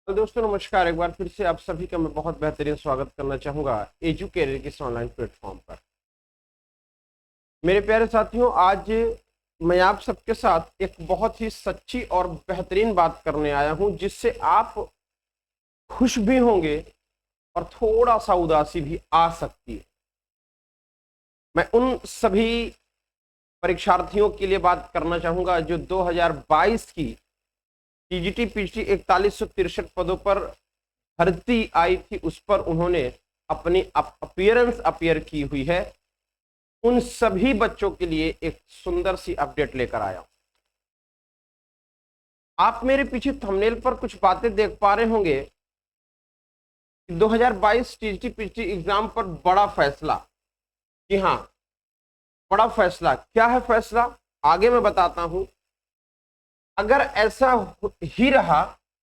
तो दोस्तों नमस्कार। एक बार फिर से आप सभी का मैं बहुत बेहतरीन स्वागत करना चाहूंगा एजुकेरियर के इस ऑनलाइन प्लेटफॉर्म पर। मेरे प्यारे साथियों, आज मैं आप सबके साथ एक बहुत ही सच्ची और बेहतरीन बात करने आया हूं, जिससे आप खुश भी होंगे और थोड़ा सा उदासी भी आ सकती है। मैं उन सभी परीक्षार्थियों के लिए बात करना चाहूंगा जो 2022 की टीजीटी पीजीटी 4163 पदों पर भर्ती आई थी, उस पर उन्होंने अपनी अपीयरेंस अपीयर की हुई है। उन सभी बच्चों के लिए एक सुंदर सी अपडेट लेकर आया हूं। आप मेरे पीछे थंबनेल पर कुछ बातें देख पा रहे होंगे। 2022 टीजीटी पीजीटी एग्जाम पर बड़ा फैसला। जी हाँ, बड़ा फैसला। क्या है फैसला, आगे मैं बताता हूं। अगर ऐसा ही रहा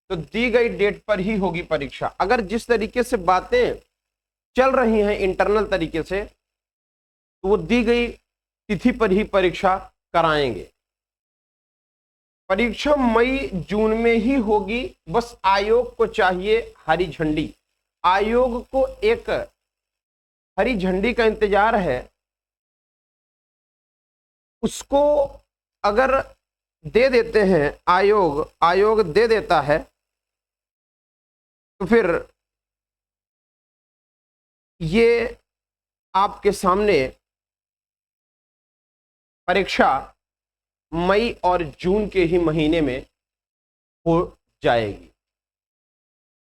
तो दी गई डेट पर ही होगी परीक्षा। अगर जिस तरीके से बातें चल रही हैं इंटरनल तरीके से, तो वो दी गई तिथि पर ही परीक्षा कराएंगे। परीक्षा मई जून में ही होगी। बस आयोग को चाहिए हरी झंडी। आयोग को एक हरी झंडी का इंतजार है। उसको अगर दे देते हैं, आयोग दे देता है, तो फिर ये आपके सामने परीक्षा मई और जून के ही महीने में हो जाएगी।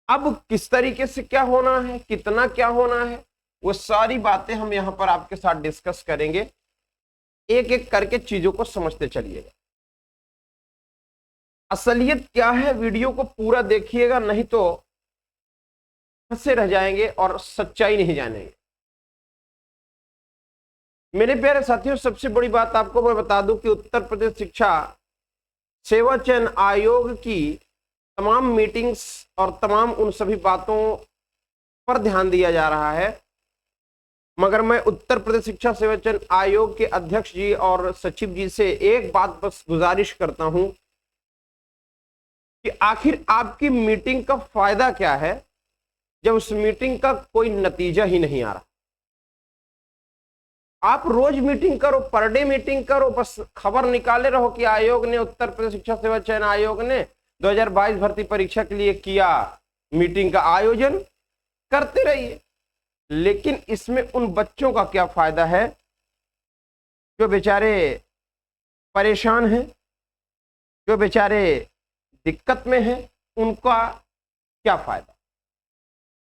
अब किस तरीके से क्या होना है, कितना क्या होना है, वो सारी बातें हम यहां पर आपके साथ डिस्कस करेंगे। एक एक करके चीजों को समझते चलिएगा। असलियत क्या है, वीडियो को पूरा देखिएगा, नहीं तो फंसे रह जाएंगे और सच्चाई नहीं जानेंगे। मेरे प्यारे साथियों, सबसे बड़ी बात आपको मैं बता दूं कि उत्तर प्रदेश शिक्षा सेवा चयन आयोग की तमाम मीटिंग्स और तमाम उन सभी बातों पर ध्यान दिया जा रहा है। मगर मैं उत्तर प्रदेश शिक्षा सेवा चयन आयोग के अध्यक्ष जी और सचिव जी से एक बात बस गुजारिश करता हूं कि आखिर आपकी मीटिंग का फायदा क्या है जब उस मीटिंग का कोई नतीजा ही नहीं आ रहा। आप रोज मीटिंग करो, पर डे मीटिंग करो, बस खबर निकाले रहो कि आयोग ने, उत्तर प्रदेश शिक्षा सेवा चयन आयोग ने 2022 भर्ती परीक्षा के लिए किया मीटिंग का आयोजन, करते रहिए। लेकिन इसमें उन बच्चों का क्या फायदा है जो बेचारे परेशान हैं, जो बेचारे दिक्कत में हैं, उनका क्या फायदा।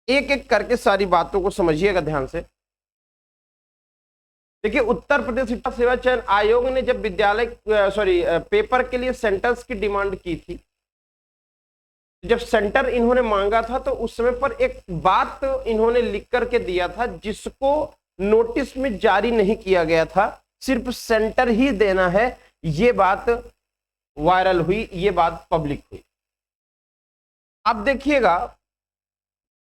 एक एक करके सारी बातों को समझिएगा ध्यान से। देखिए, उत्तर प्रदेश शिक्षा सेवा चयन आयोग ने जब पेपर के लिए सेंटर्स की डिमांड की थी, जब सेंटर इन्होंने मांगा था, तो उस समय पर एक बात इन्होंने लिख करके दिया था जिसको नोटिस में जारी नहीं किया गया था। सिर्फ सेंटर ही देना है, ये बात वायरल हुई, ये बात पब्लिक हुई। अब देखिएगा,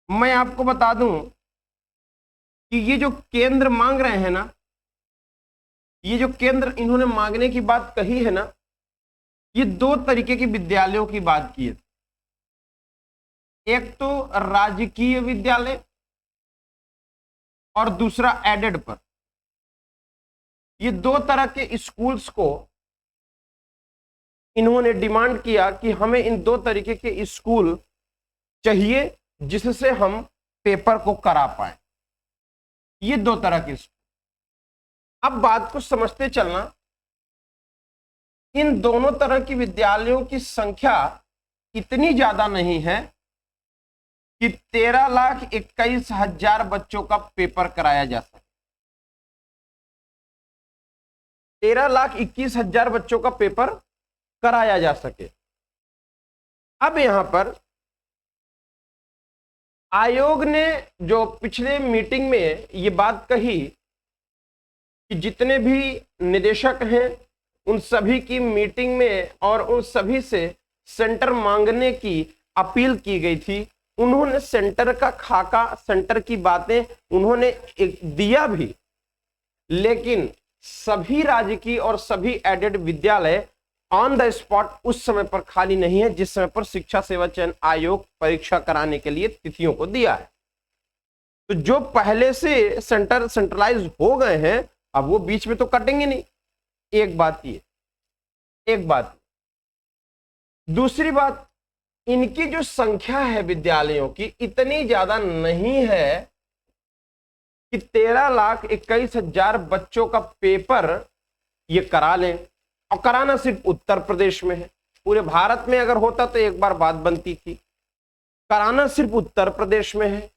मैं आपको बता दूं कि ये जो केंद्र मांग रहे हैं ना, ये जो केंद्र इन्होंने मांगने की बात कही है ना, ये दो तरीके के विद्यालयों की बात की है। एक तो राजकीय विद्यालय और दूसरा एडेड पर। ये दो तरह के स्कूल्स को इन्होंने डिमांड किया कि हमें इन दो तरीके के स्कूल चाहिए जिससे हम पेपर को करा पाए। ये दो तरह के स्कूल। अब बात को समझते चलना। इन दोनों तरह की विद्यालयों की संख्या इतनी ज्यादा नहीं है कि 13,21,000 बच्चों का पेपर कराया जा सके। 13,21,000 बच्चों का पेपर कराया जा सके। अब यहां पर आयोग ने जो पिछले मीटिंग में ये बात कही कि जितने भी निदेशक हैं उन सभी की मीटिंग में और उन सभी से सेंटर मांगने की अपील की गई थी। उन्होंने सेंटर का खाका, सेंटर की बातें उन्होंने दिया भी, लेकिन सभी राजकीय और सभी एडेड विद्यालय ऑन द स्पॉट उस समय पर खाली नहीं है जिस समय पर शिक्षा सेवा चयन आयोग परीक्षा कराने के लिए तिथियों को दिया है। तो जो पहले से सेंट्रलाइज हो गए हैं अब वो बीच में तो कटेंगे नहीं। एक बात ये, एक बात। दूसरी बात, इनकी जो संख्या है विद्यालयों की इतनी ज्यादा नहीं है कि 13,21,000 बच्चों का पेपर ये करा लें। और कराना सिर्फ उत्तर प्रदेश में है। पूरे भारत में अगर होता तो एक बार बात बनती थी। कराना सिर्फ उत्तर प्रदेश में है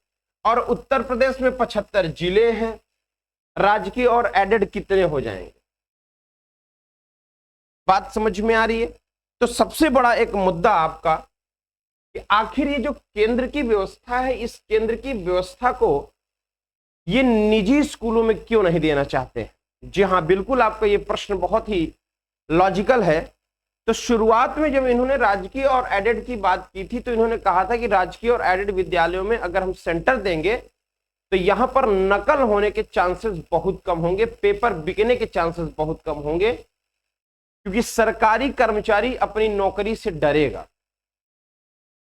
और उत्तर प्रदेश में 75 जिले हैं। राजकीय और एडेड कितने हो जाएंगे? बात समझ में आ रही है? तो सबसे बड़ा एक मुद्दा आपका कि आखिर ये जो केंद्र की व्यवस्था है, इस केंद्र की व्यवस्था को ये निजी स्कूलों में क्यों नहीं देना चाहते? जी हाँ, बिल्कुल आपका ये प्रश्न बहुत ही लॉजिकल है। तो शुरुआत में जब इन्होंने राजकीय और एडेड की बात की थी तो इन्होंने कहा था कि राजकीय और एडेड विद्यालयों में अगर हम सेंटर देंगे तो यहां पर नकल होने के चांसेस बहुत कम होंगे, पेपर बिकने के चांसेस बहुत कम होंगे, क्योंकि सरकारी कर्मचारी अपनी नौकरी से डरेगा।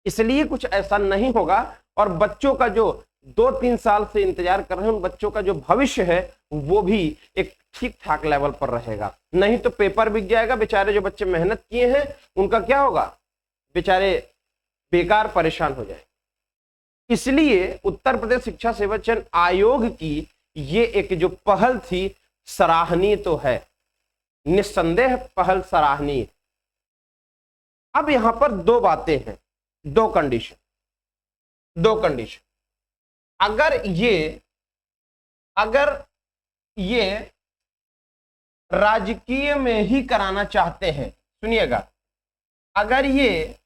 इसलिए कुछ ऐसा नहीं होगा और बच्चों का जो 2-3 साल से इंतजार कर रहे हैं उन बच्चों का जो भविष्य है वो भी एक ठीक ठाक लेवल पर रहेगा। नहीं तो पेपर बिक जाएगा, बेचारे जो बच्चे मेहनत किए हैं उनका क्या होगा? बेचारे बेकार परेशान हो जाए। इसलिए उत्तर प्रदेश शिक्षा सेवा चयन आयोग की ये एक जो पहल थी सराहनीय तो है, निस्संदेह पहल सराहनीय। अब यहां पर दो बातें हैं, दो कंडीशन। अगर ये राजकीय में ही कराना चाहते हैं, सुनिएगा, अगर ये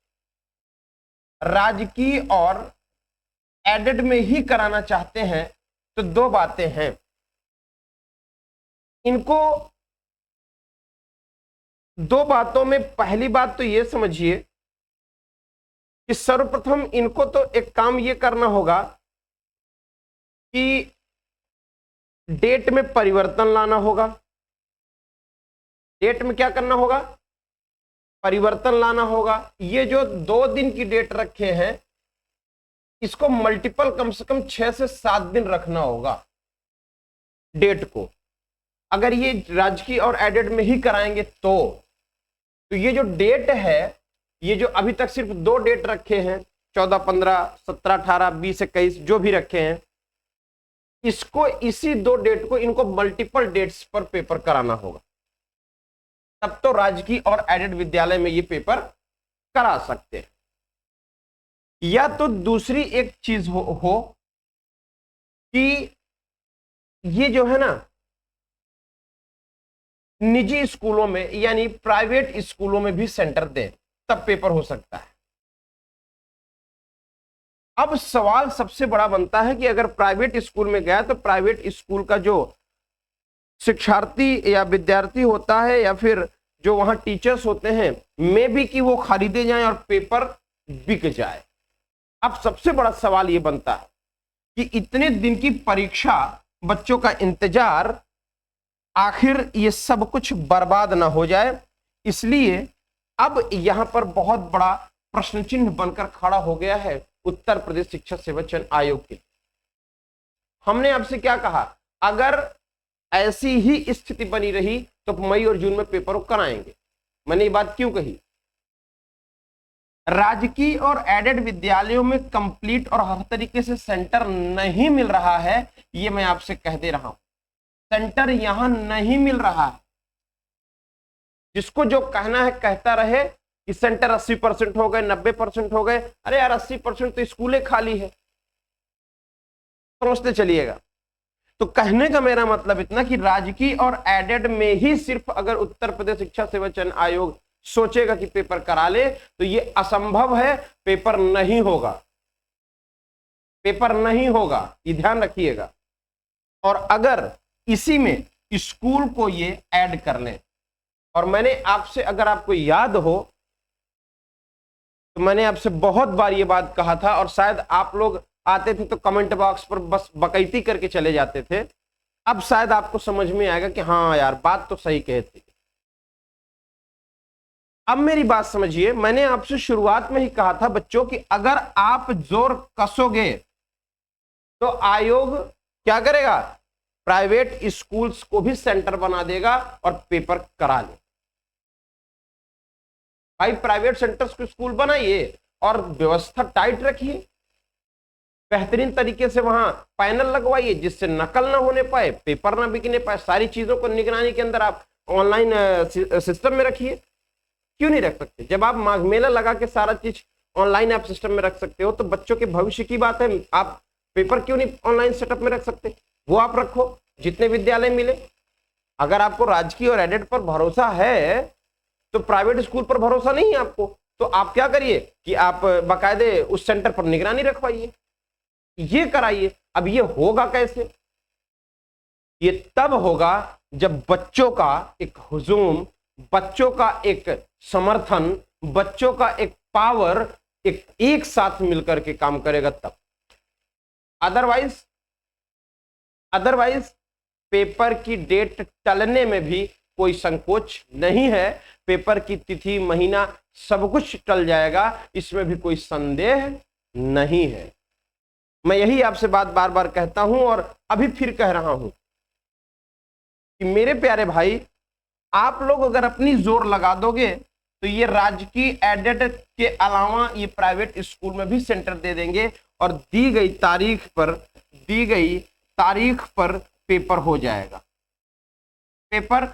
राजकीय और एडेड में ही कराना चाहते हैं तो दो बातें हैं। इनको दो बातों में पहली बात तो ये समझिए कि सर्वप्रथम इनको तो एक काम ये करना होगा कि डेट में परिवर्तन लाना होगा। डेट में क्या करना होगा? परिवर्तन लाना होगा। ये जो 2 दिन की डेट रखे हैं इसको मल्टीपल कम से कम 6 से 7 दिन रखना होगा डेट को। अगर ये राजकीय और एडेड में ही कराएंगे तो ये जो डेट है, ये जो अभी तक सिर्फ 2 डेट रखे हैं 14, 15, 17, 18, 20, 21 जो भी रखे हैं, इसको इसी 2 डेट को इनको मल्टीपल डेट्स पर पेपर कराना होगा। तब तो राजकीय और एडेड विद्यालय में ये पेपर करा सकते हैं। या तो दूसरी एक चीज हो कि ये जो है ना निजी स्कूलों में यानी प्राइवेट स्कूलों में भी सेंटर दें, तब पेपर हो सकता है। अब सवाल सबसे बड़ा बनता है कि अगर प्राइवेट स्कूल में गया तो प्राइवेट स्कूल का जो शिक्षार्थी या विद्यार्थी होता है या फिर जो वहां टीचर्स होते हैं, मे भी कि वो खरीदे जाएं और पेपर बिक जाए। अब सबसे बड़ा सवाल ये बनता है कि इतने दिन की परीक्षा, बच्चों का इंतजार, आखिर ये सब कुछ बर्बाद ना हो जाए। इसलिए अब यहां पर बहुत बड़ा प्रश्न चिन्ह बनकर खड़ा हो गया है उत्तर प्रदेश शिक्षा सेवा चयन आयोग के। हमने आपसे क्या कहा? अगर ऐसी ही स्थिति बनी रही तो मई और जून में पेपर कराएंगे। मैंने ये बात क्यों कही? राजकीय और एडेड विद्यालयों में कंप्लीट और हर तरीके से सेंटर नहीं मिल रहा है, ये मैं आपसे कह दे रहा हूं। सेंटर यहां नहीं मिल रहा है। जिसको जो कहना है कहता रहे कि सेंटर 80% हो गए, 90% हो गए। अरे यार 80% तो स्कूलें खाली है, समझते चलिएगा। तो कहने का मेरा मतलब इतना कि राजकीय और एडेड में ही सिर्फ अगर उत्तर प्रदेश शिक्षा सेवा चयन आयोग सोचेगा कि पेपर करा ले तो ये असंभव है, पेपर नहीं होगा, पेपर नहीं होगा, ये ध्यान रखिएगा। और अगर इसी में स्कूल को ये ऐड कर लें, और मैंने आपसे, अगर आपको याद हो तो मैंने आपसे बहुत बार ये बात कहा था और शायद आप लोग आते थे तो कमेंट बॉक्स पर बस बकैती करके चले जाते थे। अब शायद आपको समझ में आएगा कि हाँ यार बात तो सही कहती। अब मेरी बात समझिए, मैंने आपसे शुरुआत में ही कहा था बच्चों कि अगर आप जोर कसोगे तो आयोग क्या करेगा, प्राइवेट स्कूल्स को भी सेंटर बना देगा और पेपर करा ले। भाई प्राइवेट सेंटर्स को स्कूल बनाइए और व्यवस्था टाइट रखिए, बेहतरीन तरीके से वहां पैनल लगवाइए जिससे नकल ना होने पाए, पेपर ना बिकने पाए, सारी चीजों को निगरानी के अंदर आप ऑनलाइन सिस्टम में रखिए। क्यों नहीं रख सकते? जब आप माघ मेला लगा के सारा चीज ऑनलाइन आप सिस्टम में रख सकते हो तो बच्चों के भविष्य की बात है, आप पेपर क्यों नहीं ऑनलाइन सेटअप में रख सकते? वो आप रखो, जितने विद्यालय मिले। अगर आपको राजकीय और एडेड पर भरोसा है तो प्राइवेट स्कूल पर भरोसा नहीं है आपको, तो आप क्या करिए कि आप बाकायदे उस सेंटर पर निगरानी रखवाइए, ये कराइए। अब ये होगा कैसे? ये तब होगा जब बच्चों का एक हुजूम, बच्चों का एक समर्थन, बच्चों का एक पावर एक साथ मिलकर के काम करेगा तब। अदरवाइज पेपर की डेट टलने में भी कोई संकोच नहीं है। पेपर की तिथि, महीना, सब कुछ टल जाएगा, इसमें भी कोई संदेह नहीं है। मैं यही आपसे बात बार बार कहता हूं और अभी फिर कह रहा हूं कि मेरे प्यारे भाई, आप लोग अगर अपनी जोर लगा दोगे तो ये राजकीय एडेड के अलावा ये प्राइवेट स्कूल में भी सेंटर दे देंगे और दी गई तारीख पर पेपर हो जाएगा। पेपर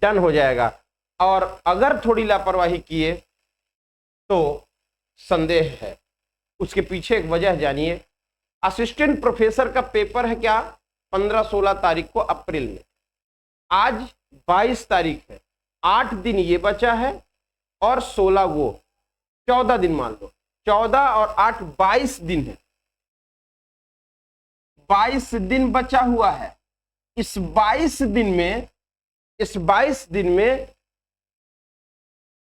डन हो जाएगा। और अगर थोड़ी लापरवाही किए तो संदेह है। उसके पीछे एक वजह जानिए। असिस्टेंट प्रोफेसर का पेपर है क्या 15-16 तारीख को अप्रैल में, आज 22 तारीख है, 8 दिन ये बचा है और 16 वो, 14 दिन मान लो, 14 और 8 22 दिन है, 22 दिन बचा हुआ है। इस 22 दिन में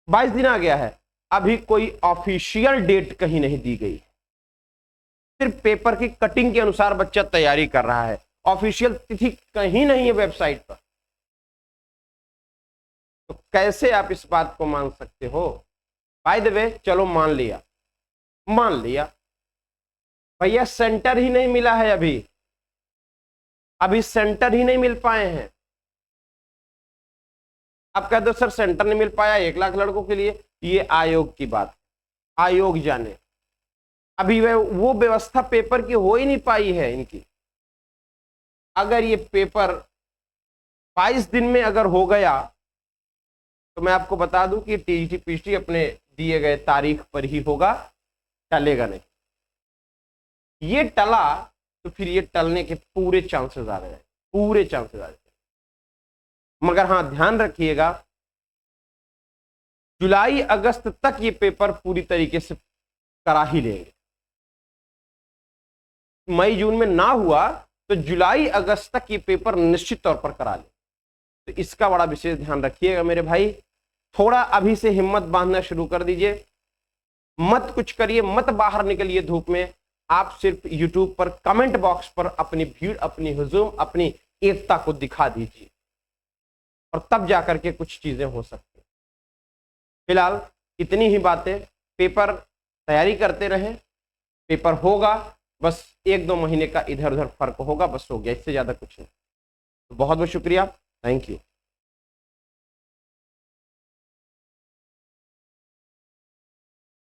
22 दिन आ गया है, अभी कोई ऑफिशियल डेट कहीं नहीं दी गई। सिर्फ पेपर की कटिंग के अनुसार बच्चा तैयारी कर रहा है, ऑफिशियल तिथि कहीं नहीं है वेबसाइट पर। तो कैसे आप इस बात को मान सकते हो? बाय द वे, चलो मान लिया भैया सेंटर ही नहीं मिला है, अभी सेंटर ही नहीं मिल पाए हैं। आप कह दो सर सेंटर नहीं मिल पाया 1 लाख लड़कों के लिए, ये आयोग की बात, आयोग जाने। अभी वो व्यवस्था पेपर की हो ही नहीं पाई है इनकी। अगर ये पेपर 22 दिन में अगर हो गया तो मैं आपको बता दूं कि टीजीटी पीजीटी अपने दिए गए तारीख पर ही होगा, टलेगा नहीं। ये टला तो फिर ये टलने के पूरे चांसेस आ रहे हैं, मगर हाँ ध्यान रखिएगा, जुलाई अगस्त तक ये पेपर पूरी तरीके से करा ही लेंगे। मई जून में ना हुआ तो जुलाई अगस्त तक ये पेपर निश्चित तौर पर करा ले। तो इसका बड़ा विशेष ध्यान रखिएगा मेरे भाई। थोड़ा अभी से हिम्मत बांधना शुरू कर दीजिए, मत कुछ करिए, मत बाहर निकलिए धूप में। आप सिर्फ यूट्यूब पर कमेंट बॉक्स पर अपनी भीड़, अपनी हुजूम, अपनी एकता को दिखा दीजिए और तब जाकर के कुछ चीजें हो सकती हैं। फिलहाल इतनी ही बातें। पेपर तैयारी करते रहे, पेपर होगा, बस 1-2 महीने का इधर उधर फर्क होगा, बस हो गया, इससे ज्यादा कुछ नहीं। तो बहुत बहुत शुक्रिया, थैंक यू।